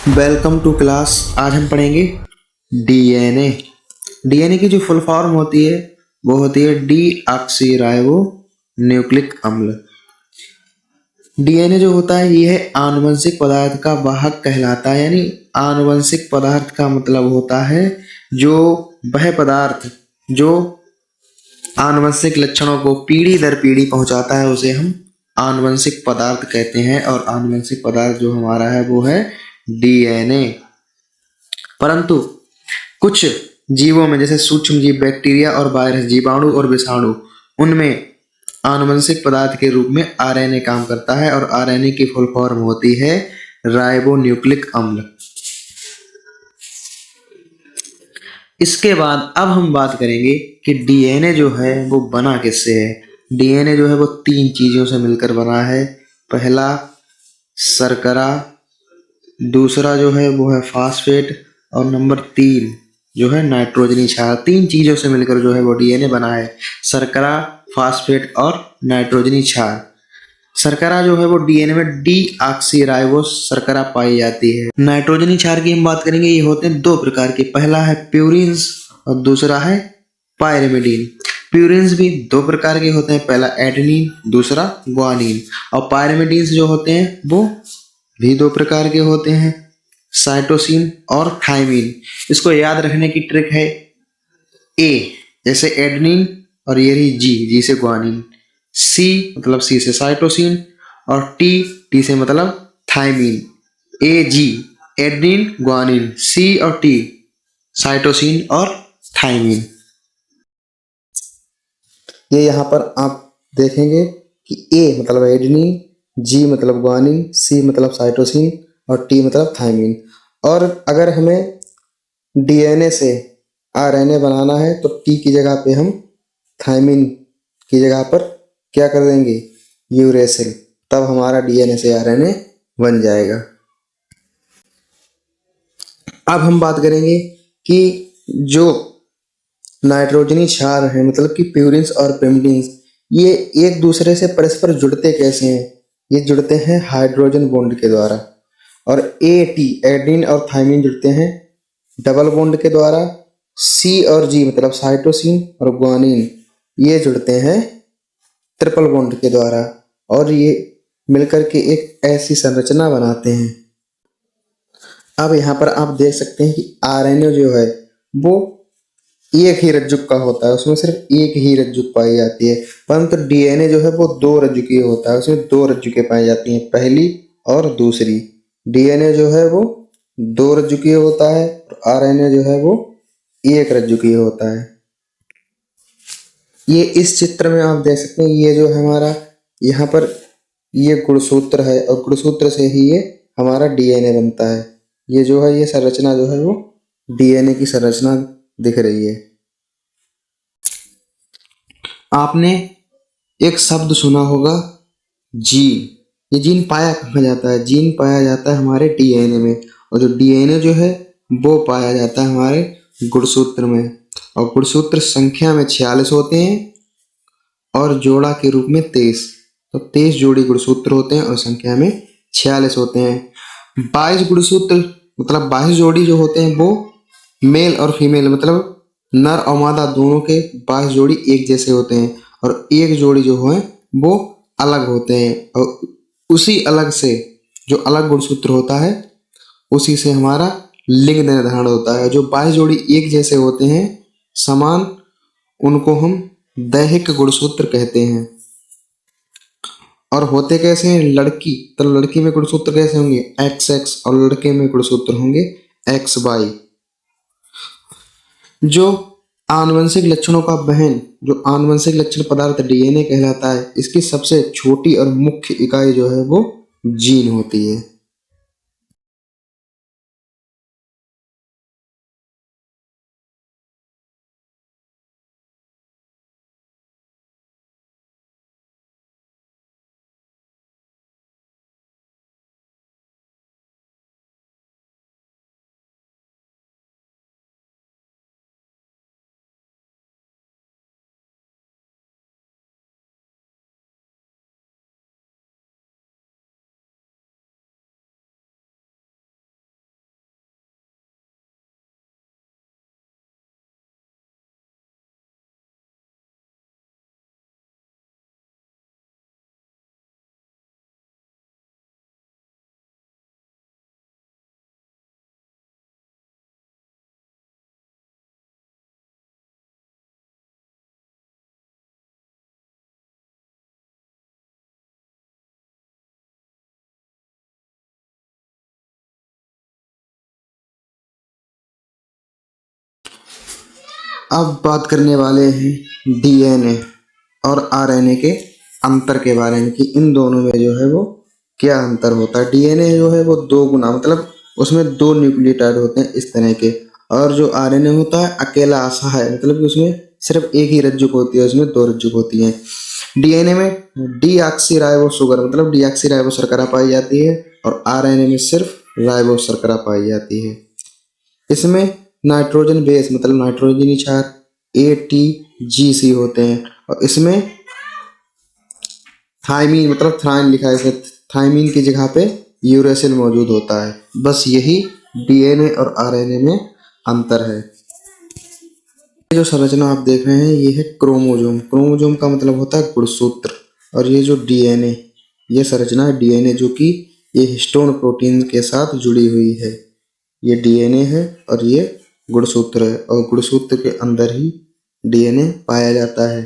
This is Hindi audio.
Welcome to class. आज हम पढ़ेंगे डीएनए। डीएनए की जो फुल फॉर्म होती है वो होती है डीऑक्सी राइबो न्यूक्लिक अम्ल। डीएनए जो होता है ये है आनुवंशिक पदार्थ का वाहक कहलाता है। यानी आनुवंशिक पदार्थ का मतलब होता है जो वह पदार्थ जो आनुवंशिक लक्षणों को पीढ़ी दर पीढ़ी पहुंचाता है उसे हम आनुवंशिक पदार्थ कहते हैं। और आनुवंशिक पदार्थ जो हमारा है वो है डीएनए। परंतु कुछ जीवों में जैसे सूक्ष्म जीव, बैक्टीरिया और वायरस, जीवाणु और विषाणु, उनमें आनुवंशिक पदार्थ के रूप में आरएनए काम करता है और आरएनए की फुल फॉर्म होती है राइबोन्यूक्लिक अम्ल। इसके बाद अब हम बात करेंगे कि डीएनए जो है वो बना किससे है। डीएनए जो है वो तीन चीजों से मिलकर बना है। पहला शर्करा, दूसरा जो है वो है फास्फेट और नंबर तीन जो है नाइट्रोजनी क्षार। तीन चीजों से मिलकर जो है वो डीएनए बना है, शर्करा, फास्फेट और नाइट्रोजनी क्षार। शर्करा जो है वो डीएनए में डीऑक्सीराइबोस शर्करा पाई जाती है। नाइट्रोजनी क्षार की हम बात करेंगे, ये होते हैं दो प्रकार के, पहला है प्यूरिन्स और दूसरा है पायरिमिडीन। प्यूरिन्स भी दो प्रकार के होते हैं, पहला एडेनिन, दूसरा ग्वानिन। और पायरिमिडीन्स जो होते हैं वो भी दो प्रकार के होते हैं, साइटोसिन और थाइमिन। इसको याद रखने की ट्रिक है, ए जैसे एडेनिन और ये रही जी, जी से ग्वानिन, सी मतलब सी से साइटोसिन और टी, टी से मतलब थाइमिन। ए जी एडेनिन ग्वानिन, सी और टी साइटोसिन और थाइमिन। ये यहाँ पर आप देखेंगे कि ए मतलब एडेनिन, जी मतलब ग्वानिन, सी मतलब साइटोसिन और टी मतलब थाइमिन। और अगर हमें डीएनए से आरएनए बनाना है तो टी की जगह पे हम थाइमिन की जगह पर क्या कर देंगे, यूरेसिल। तब हमारा डीएनए से आरएनए बन जाएगा। अब हम बात करेंगे कि जो नाइट्रोजनी क्षार है मतलब कि प्यूरिन्स और पिमिडिन्स, ये एक दूसरे से परस्पर जुड़ते कैसे हैं। ये जुड़ते हैं हाइड्रोजन बॉन्ड के द्वारा। और ए टी एडेनिन और थाइमिन जुड़ते हैं डबल बॉन्ड के द्वारा। सी और जी मतलब साइटोसिन और ग्वानिन ये जुड़ते हैं ट्रिपल बॉन्ड के द्वारा। और ये मिलकर के एक ऐसी संरचना बनाते हैं। अब यहाँ पर आप देख सकते हैं कि आरएनए जो है वो एक ही रज्जुक का होता है, उसमें सिर्फ एक ही रज्जुक पाई जाती है। परंतु डीएनए जो है वो दो रज्जुकीय होता है, उसमें दो रज्जुकें पाई जाती हैं, पहली और दूसरी। डीएनए जो है वो दो रज्जुकीय होता है और आरएनए जो है वो एक रज्जुकीय होता है। ये इस चित्र में आप देख सकते हैं, ये जो है हमारा यहाँ पर ये गुणसूत्र है और गुणसूत्र से ही ये हमारा डीएनए बनता है। ये जो है ये संरचना जो है वो डीएनए की संरचना दिख रही है। आपने एक शब्द सुना होगा, जीन। ये जीन पाया कहाँ जाता है, जीन पाया जाता है हमारे डीएनए में। और जो डीएनए जो है वो पाया जाता है हमारे गुणसूत्र में। और गुणसूत्र संख्या में 46 होते हैं और जोड़ा के रूप में 23। तो 23 जोड़ी गुणसूत्र होते हैं और संख्या में 46 होते हैं। 22 गुणसूत्र मतलब 22 जोड़ी जो होते हैं वो मेल और फीमेल मतलब नर और मादा दोनों के 22 जोड़ी एक जैसे होते हैं। और एक जोड़ी जो है वो अलग होते हैं। और उसी अलग से जो अलग गुणसूत्र होता है उसी से हमारा लिंग निर्धारण होता है। जो 22 जोड़ी एक जैसे होते हैं समान, उनको हम दैहिक गुणसूत्र कहते हैं। और होते कैसे हैं, लड़की तो लड़की में गुणसूत्र कैसे होंगे, एक्स एक्स, और लड़के में गुणसूत्र होंगे एक्स वाई। जो आनुवंशिक लक्षणों का वहन, जो आनुवंशिक लक्षण पदार्थ डीएनए कहलाता है, इसकी सबसे छोटी और मुख्य इकाई जो है वो जीन होती है। अब बात करने वाले हैं डीएनए और आरएनए के अंतर के बारे में कि इन दोनों में जो है वो क्या अंतर होता है। डीएनए जो है वो दो गुना मतलब उसमें दो न्यूक्लियोटाइड होते हैं इस तरह के, और जो आरएनए होता है अकेला असहाय मतलब कि उसमें सिर्फ एक ही रज्जुक होती है, उसमें दो रज्जुक होती हैं। डीएनए में डीऑक्सीराइबो शुगर मतलब डीऑक्सीराइबो शर्करा पाई जाती है और आरएनए में सिर्फ राइबो शर्करा पाई जाती है। इसमें नाइट्रोजन बेस मतलब नाइट्रोजनी क्षार ATGC होते हैं और इसमें थाइमीन मतलब थाइन लिखा है, इसमें थाइमीन की जगह पे यूरेसिल मौजूद होता है। बस यही डीएनए और आरएनए में अंतर है। ये जो संरचना आप देख रहे हैं ये है क्रोमोजोम। क्रोमोजोम का मतलब होता है गुणसूत्र, और ये जो डीएनए ये संरचना है डीएनए जो कि ये हिस्टोन प्रोटीन के साथ जुड़ी हुई है। ये डीएनए है और ये गुणसूत्र है और गुणसूत्र के अंदर ही डीएनए पाया जाता है।